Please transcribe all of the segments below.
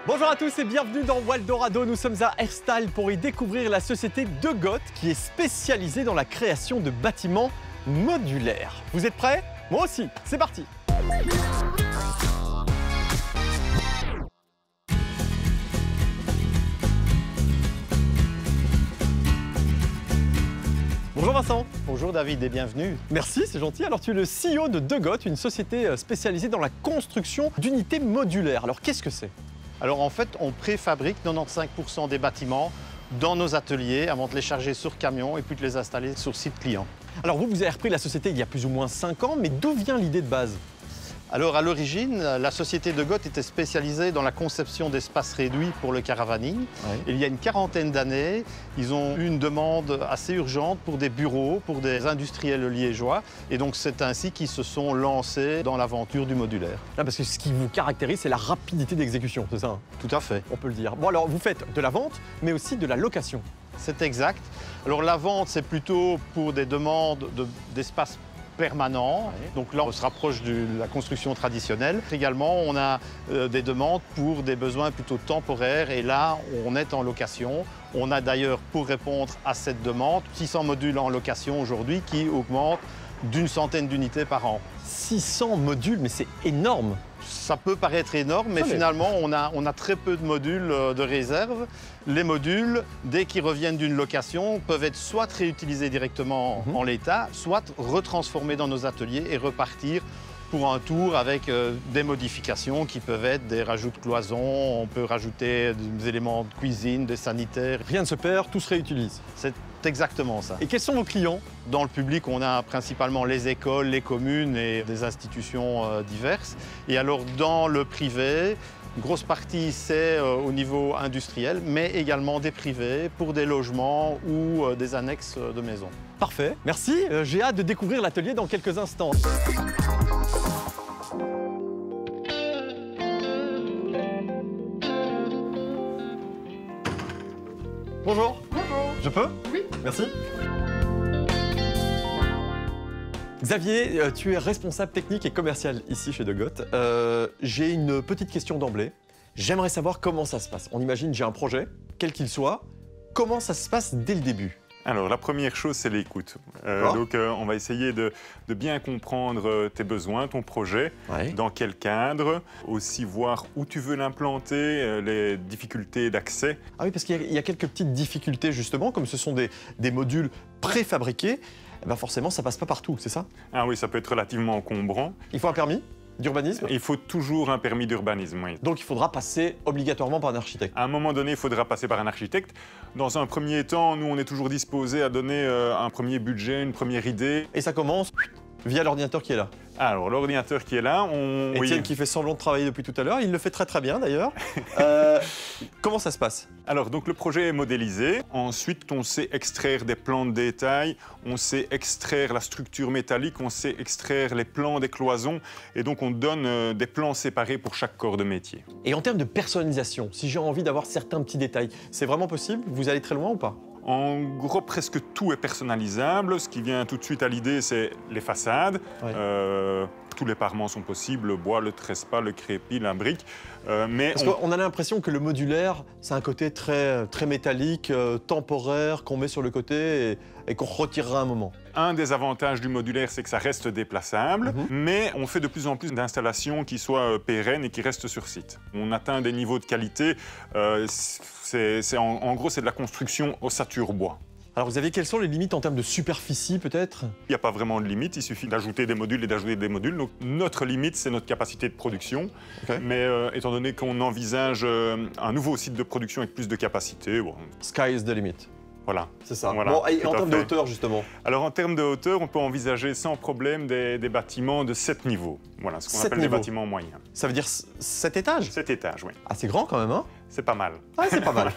Bonjour à tous et bienvenue dans Waldorado. Nous sommes à Herstal pour y découvrir la société De Got qui est spécialisée dans la création de bâtiments modulaires. Vous êtes prêts? Moi aussi, c'est parti! Bonjour Vincent. Bonjour David et bienvenue. Merci, c'est gentil. Alors tu es le CEO de De Got, une société spécialisée dans la construction d'unités modulaires. Alors qu'est-ce que c'est? Alors en fait, on préfabrique 95% des bâtiments dans nos ateliers avant de les charger sur camion et puis de les installer sur site client. Alors vous avez repris la société il y a plus ou moins 5 ans, mais d'où vient l'idée de base? Alors à l'origine, la société De Got était spécialisée dans la conception d'espaces réduits pour le caravaning. Ouais. Il y a une quarantaine d'années, ils ont eu une demande assez urgente pour des bureaux, pour des industriels liégeois. Et donc c'est ainsi qu'ils se sont lancés dans l'aventure du modulaire. Ah, parce que ce qui vous caractérise, c'est la rapidité d'exécution, c'est ça hein? Tout à fait. On peut le dire. Bon alors vous faites de la vente, mais aussi de la location. C'est exact. Alors la vente, c'est plutôt pour des demandes d'espaces permanent. Ouais. Donc là, on se rapproche de la construction traditionnelle. Également, on a des demandes pour des besoins plutôt temporaires et là, on est en location. On a d'ailleurs, pour répondre à cette demande, 600 modules en location aujourd'hui qui augmentent d'une centaine d'unités par an. 600 modules, mais c'est énorme! Ça peut paraître énorme, mais finalement, on a très peu de modules de réserve. Les modules, dès qu'ils reviennent d'une location, peuvent être soit réutilisés directement en l'état, soit retransformés dans nos ateliers et repartir pour un tour avec des modifications qui peuvent être des rajouts de cloisons, on peut rajouter des éléments de cuisine, des sanitaires. Rien ne se perd, tout se réutilise. C'est exactement ça. Et quels sont vos clients? Dans le public, on a principalement les écoles, les communes et des institutions diverses. Et alors dans le privé, une grosse partie c'est au niveau industriel, mais également des privés pour des logements ou des annexes de maisons. Parfait, merci. J'ai hâte de découvrir l'atelier dans quelques instants. Bonjour. Bonjour. Je peux? Oui. Merci. Xavier, tu es responsable technique et commercial ici chez De Got. J'ai une petite question d'emblée. J'aimerais savoir comment ça se passe. On imagine j'ai un projet, quel qu'il soit. Comment ça se passe dès le début? Alors, la première chose, c'est l'écoute. Donc, on va essayer de bien comprendre tes besoins, ton projet, dans quel cadre, aussi voir où tu veux l'implanter, les difficultés d'accès. Ah oui, parce qu'il y a quelques petites difficultés justement, comme ce sont des modules préfabriqués. Eh ben forcément, ça passe pas partout, c'est ça? Ah oui, ça peut être relativement encombrant. Il faut un permis d'urbanisme? Il faut toujours un permis d'urbanisme, oui. Donc il faudra passer obligatoirement par un architecte? À un moment donné, il faudra passer par un architecte. Dans un premier temps, nous, on est toujours disposés à donner un premier budget, une première idée. Et ça commence via l'ordinateur qui est là? Alors, l'ordinateur qui est là, Étienne qui fait semblant de travailler depuis tout à l'heure, il le fait très très bien d'ailleurs. Comment ça se passe? Alors, donc le projet est modélisé. Ensuite, on sait extraire des plans de détail, on sait extraire la structure métallique, on sait extraire les plans des cloisons. Et donc, on donne des plans séparés pour chaque corps de métier. Et en termes de personnalisation, si j'ai envie d'avoir certains petits détails, c'est vraiment possible? Vous allez très loin ou pas? En gros, presque tout est personnalisable. Ce qui vient tout de suite à l'idée, c'est les façades. Ouais. Tous les parements sont possibles, le bois, le trespas, le crépi, la brique. Parce qu'on a l'impression que le modulaire, c'est un côté très, très métallique, temporaire, qu'on met sur le côté et qu'on retirera un moment. Un des avantages du modulaire, c'est que ça reste déplaçable, mais on fait de plus en plus d'installations qui soient pérennes et qui restent sur site. On atteint des niveaux de qualité, en gros, c'est de la construction ossature bois. Alors vous avez quelles sont les limites en termes de superficie peut-être? Il n'y a pas vraiment de limite, il suffit d'ajouter des modules et d'ajouter des modules. Donc notre limite, c'est notre capacité de production. Okay. Mais étant donné qu'on envisage un nouveau site de production avec plus de capacité... Bon, sky is the limit. Voilà. C'est ça. Voilà, bon, et en termes de hauteur justement? Alors en termes de hauteur, on peut envisager sans problème des bâtiments de 7 niveaux. Voilà, ce qu'on appelle des bâtiments moyens. Ça veut dire 7 étages? 7 étages, oui. Ah c'est grand quand même, hein? C'est pas mal. Ah c'est pas mal.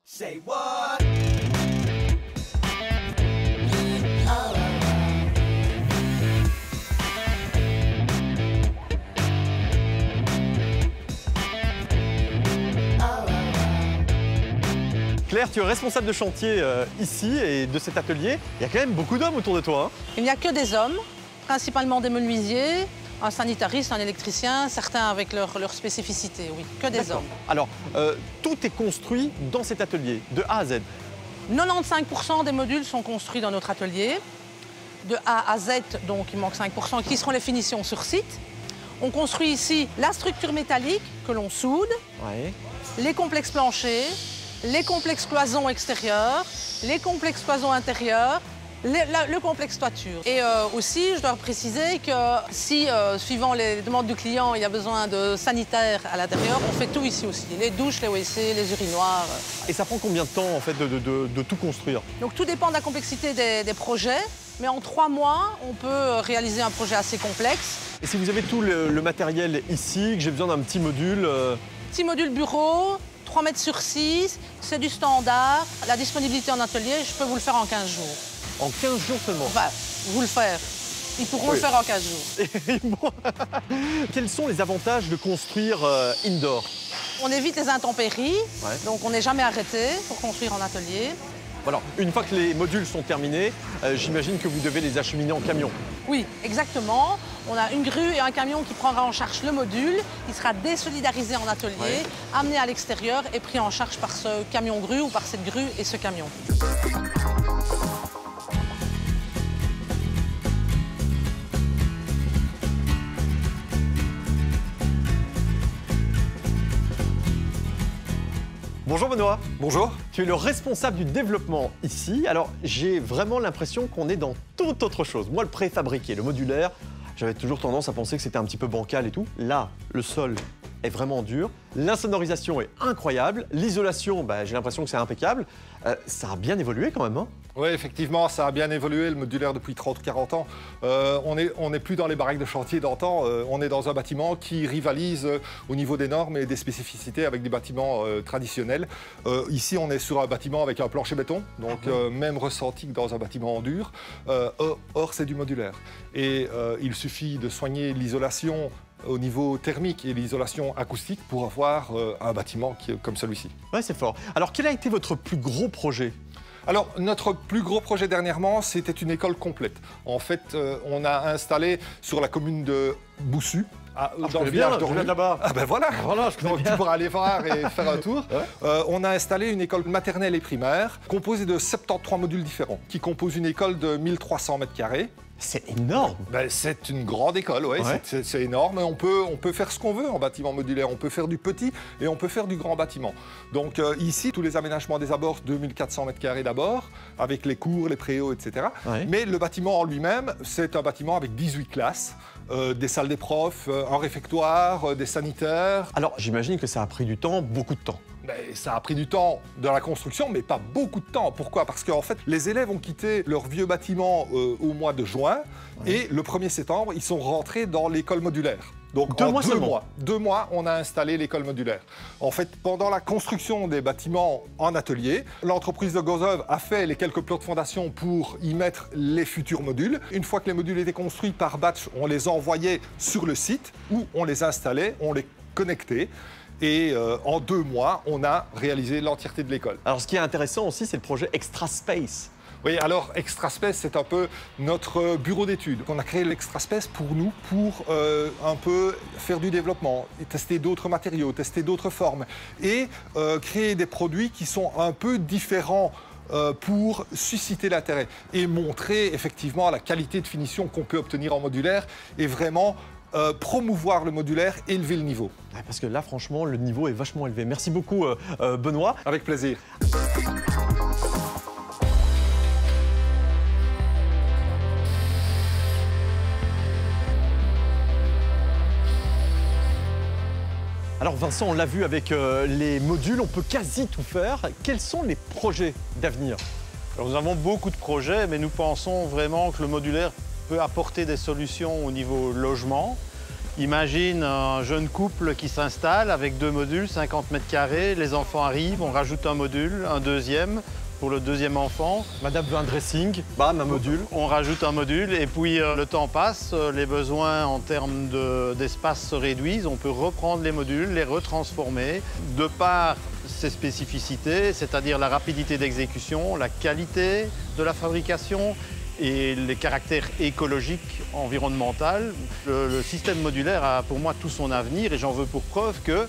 Say what? Claire, tu es responsable de chantier ici et de cet atelier. Il y a quand même beaucoup d'hommes autour de toi. Hein. Il n'y a que des hommes, principalement des menuisiers, un sanitariste, un électricien, certains avec leur spécificité, oui, que des hommes. Alors, tout est construit dans cet atelier, de A à Z. 95% des modules sont construits dans notre atelier. De A à Z, donc il manque 5%, qui seront les finitions sur site. On construit ici la structure métallique que l'on soude, Ouais. les complexes planchers, les complexes cloisons extérieures, les complexes cloisons intérieures, le complexe toiture. Et aussi, je dois préciser que si, suivant les demandes du client, il y a besoin de sanitaires à l'intérieur, on fait tout ici aussi. Les douches, les WC, les urinoirs. Et ça prend combien de temps, en fait, de tout construire? Donc tout dépend de la complexité des projets. Mais en 3 mois, on peut réaliser un projet assez complexe. Et si vous avez tout le matériel ici, que j'ai besoin d'un petit module... Petit module bureau, 3 mètres sur 6, c'est du standard. La disponibilité en atelier, je peux vous le faire en 15 jours. En 15 jours seulement. Enfin, vous le faire. Ils pourront le faire en 15 jours. Et bon, quels sont les avantages de construire indoor? On évite les intempéries, donc on n'est jamais arrêté pour construire en atelier. Voilà. Une fois que les modules sont terminés, j'imagine que vous devez les acheminer en camion. Oui, exactement. On a une grue et un camion qui prendra en charge le module. Il sera désolidarisé en atelier, amené à l'extérieur et pris en charge par ce camion grue ou par cette grue et ce camion. Bonjour Benoît. Bonjour. Tu es le responsable du développement ici. Alors, j'ai vraiment l'impression qu'on est dans toute autre chose. Moi, le préfabriqué, le modulaire, j'avais toujours tendance à penser que c'était un petit peu bancal et tout. Là, le sol est vraiment dur. L'insonorisation est incroyable. L'isolation, j'ai l'impression que c'est impeccable. Ça a bien évolué quand même, hein? Oui, effectivement, ça a bien évolué, le modulaire, depuis 30 ou 40 ans. On n'est plus dans les baraques de chantier d'antan. On est dans un bâtiment qui rivalise au niveau des normes et des spécificités avec des bâtiments traditionnels. Ici, on est sur un bâtiment avec un plancher béton, donc même ressenti que dans un bâtiment en dur. Or, c'est du modulaire. Et il suffit de soigner l'isolation au niveau thermique et l'isolation acoustique pour avoir un bâtiment comme celui-ci. Ouais, c'est fort. Alors, quel a été votre plus gros projet? Alors, notre plus gros projet dernièrement, c'était une école complète. En fait, on a installé sur la commune de Boussu, dans le village d'Orlu. là-bas. Ah ben voilà, je connais donc bien. tu pourras aller voir et faire un tour. On a installé une école maternelle et primaire, composée de 73 modules différents, qui composent une école de 1300 mètres carrés. C'est énorme. C'est une grande école, c'est énorme. On peut faire ce qu'on veut en bâtiment modulaire. On peut faire du petit et on peut faire du grand bâtiment. Donc ici, tous les aménagements des abords, 2400 mètres carrés d'abord, avec les cours, les préaux, etc. Mais le bâtiment en lui-même, c'est un bâtiment avec 18 classes, des salles des profs, un réfectoire, des sanitaires. Alors, j'imagine que ça a pris du temps, beaucoup de temps. Ça a pris du temps dans la construction, mais pas beaucoup de temps. Pourquoi? Parce qu'en fait, les élèves ont quitté leur vieux bâtiment au mois de juin et le 1er septembre, ils sont rentrés dans l'école modulaire. Donc en 2 mois, on a installé l'école modulaire. En fait, pendant la construction des bâtiments en atelier, l'entreprise de Gozov a fait les quelques plots de fondation pour y mettre les futurs modules. Une fois que les modules étaient construits par batch, on les envoyait sur le site où on les installait, on les connectait. Et en 2 mois, on a réalisé l'entièreté de l'école. Alors, ce qui est intéressant aussi, c'est le projet Extra Space. Oui, alors Extra Space, c'est un peu notre bureau d'études. On a créé l'Extra Space pour nous, pour un peu faire du développement, tester d'autres matériaux, tester d'autres formes et créer des produits qui sont un peu différents pour susciter l'intérêt et montrer effectivement la qualité de finition qu'on peut obtenir en modulaire et vraiment promouvoir le modulaire, élever le niveau. Parce que là, franchement, le niveau est vachement élevé. Merci beaucoup, Benoît. Avec plaisir. Alors Vincent, on l'a vu avec les modules, on peut quasi tout faire. Quels sont les projets d'avenir? Alors, nous avons beaucoup de projets, mais nous pensons vraiment que le modulaire peut apporter des solutions au niveau logement. Imagine un jeune couple qui s'installe avec 2 modules, 50 mètres carrés, les enfants arrivent, on rajoute un module, un deuxième pour le deuxième enfant. Madame veut un dressing, bam, un module. On rajoute un module et puis le temps passe, les besoins en termes d'espace se réduisent, on peut reprendre les modules, les retransformer. De par ses spécificités, c'est-à-dire la rapidité d'exécution, la qualité de la fabrication et les caractères écologiques, environnementaux. Le système modulaire a pour moi tout son avenir et j'en veux pour preuve que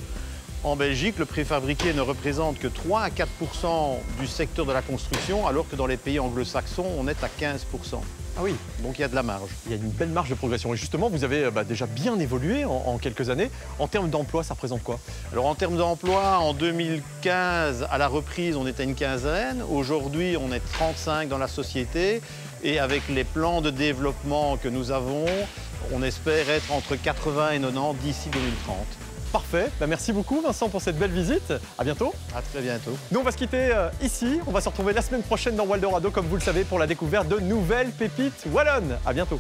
en Belgique, le préfabriqué ne représente que 3 à 4 % du secteur de la construction, alors que dans les pays anglo-saxons, on est à 15 %. Ah oui. Donc il y a de la marge. Il y a une belle marge de progression. Et justement, vous avez déjà bien évolué en quelques années. En termes d'emploi, ça représente quoi? Alors en termes d'emploi, en 2015, à la reprise, on était une quinzaine. Aujourd'hui, on est 35 dans la société. Et avec les plans de développement que nous avons, on espère être entre 80 et 90 d'ici 2030. Parfait. Merci beaucoup Vincent pour cette belle visite. À bientôt. À très bientôt. Nous, on va se quitter ici. On va se retrouver la semaine prochaine dans Waldorado, comme vous le savez, pour la découverte de nouvelles pépites wallonnes. À bientôt.